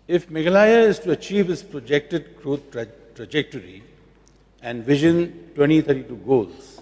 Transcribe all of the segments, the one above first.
If Meghalaya is to achieve its projected growth trajectory and Vision 2032 goals,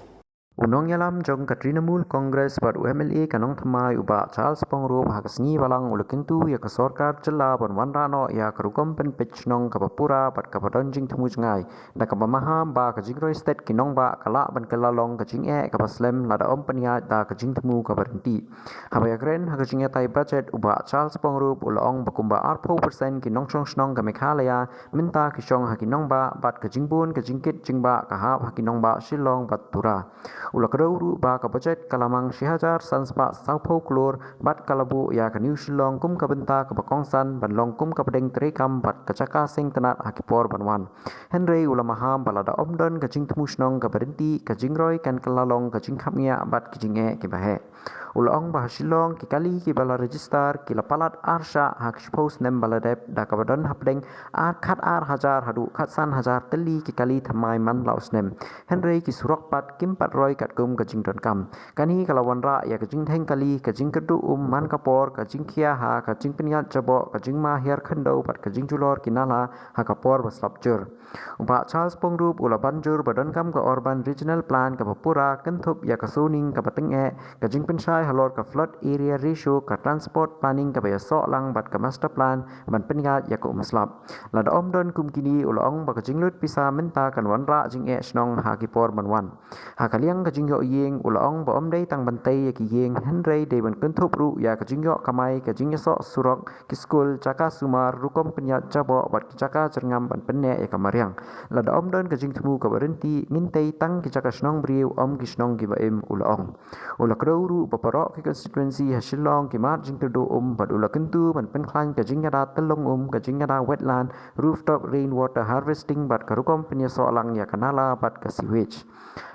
Unong yalam jong Katrinamul Congress but UMLA kanong thamai uba Charles Pyngrope hakasngi walang ulakentu ya kasorkar jela bon wanrano ya karukom pen pechnong kapapura bat kapadonjing temu jengai da kabamaham ba kajigroi state kinong ba kala ban kalalong kajing kapaslem lada om penia da kajing temu kabarenti habaya kren hakajing tai budget uba Charles Pyngrope ulong bakumba 4% kinong chong snong ka Meghalaya minta kishong hakinong ba bat kajingbun kajingkit jingba kahap hakinong ba Shillong bat tura Ulakaduru ba ka budget kalamang shihajar sanspa saupo klor bat kalabu ya ka New Shillong kum ka benta ka bakongsan banlong kum ka pedeng terekam bat kacaka sing tenat hakipor banwan Henry ulamaham balada omdon ka jing temusnong ka berhenti ka jingroi kan kalalong ka jingkhamnya bat kijinge kibahe Ulong bah Shillong kikali ki bala register kila palat arsha hak suppose nem baladep da ka badon hapdeng khat hajar hadu khatsan hajar teli kikali thamai man laos nem Henry ki surok pat kim pat roi kat kum ka jing don kam kani kalawan ra ya ka jing theng kali ka jing kedu man kapor ka jing khia ha ka jing peniat jabo ka jing ma her khando pat ka jing julor kinala ha kapor baslapjur Uba Charles Pyngrope ula banjur badon kam ka urban regional plan ka papura kentup ya ka suning ka patenge ka jing pensai halor ka flood area ratio ka transport planning ka baya sok lang bat ka master plan ban peniat ya ka umaslap lada omdon kum kini ula ong ba ka jing lut pisa menta kan wanra jing snong ha kipor banwan ha kaliang ka jing yo yeng ula ong ba omdei tang bantai ya ki yeng Henry de ban kentup ru ya ka jing yo kamai ka jing sok surok ki school caka sumar rukom peniat jabo bat ki caka jerngam ban penne ya kamari lada om don kajing temu ka berhenti ngintai tang ki caka snong briu om ki snong ki baim ulaong ula krawru paparok ki constituency ha Shillong ki mar jing terdo bad ula kentu ban penklan kajing ada telong kajing ada wetland rooftop rainwater harvesting bat karukom penya soalang ya kanala bat ka sewage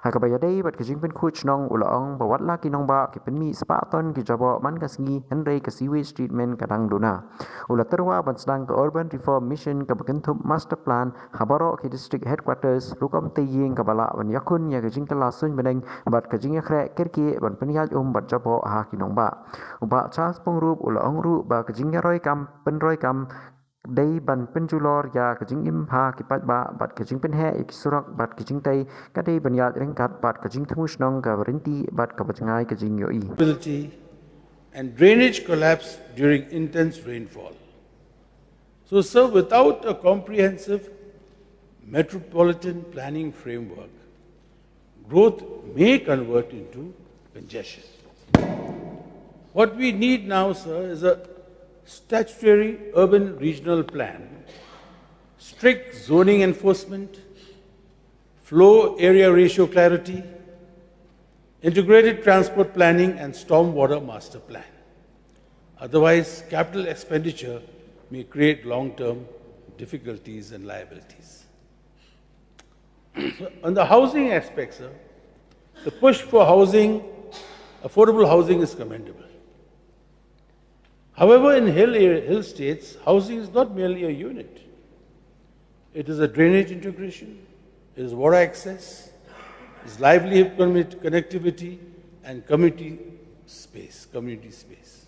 ha ka bayadai bat kajing pen khu snong ulaong bawat la ki nong ba ki penmi spaton ki jabo man kasngi Henry ka sewage treatment kadang duna ula terwa ban sedang ka urban reform mission ka bentuk master plan habaro ki district headquarters rukom teying ka bala ban yakun ya kajing kala sun beneng bat kajing khre kerki ban peniat bat jabo ha kinong ba uba Charles Pyngrope ula ongru ba kajing roi kam penroi kam dei ban penjulor ya kajing imha kipat ba bat kajing penhe iksurak bat kajing tai kadai banyat rengkat bat kajing temusnong ka berhenti bat ka bajangai kajing yoi and drainage collapse during intense rainfall. So, sir, without a comprehensive metropolitan planning framework, growth may convert into congestion. What we need now, sir, is a statutory urban regional plan, strict zoning enforcement, flow area ratio clarity, integrated transport planning and stormwater master plan. Otherwise, capital expenditure may create long-term difficulties and liabilities. On the housing aspect, sir, the push for housing, affordable housing is commendable. However, in hill states, housing is not merely a unit. It is a drainage integration, it is water access, is livelihood connectivity and community space.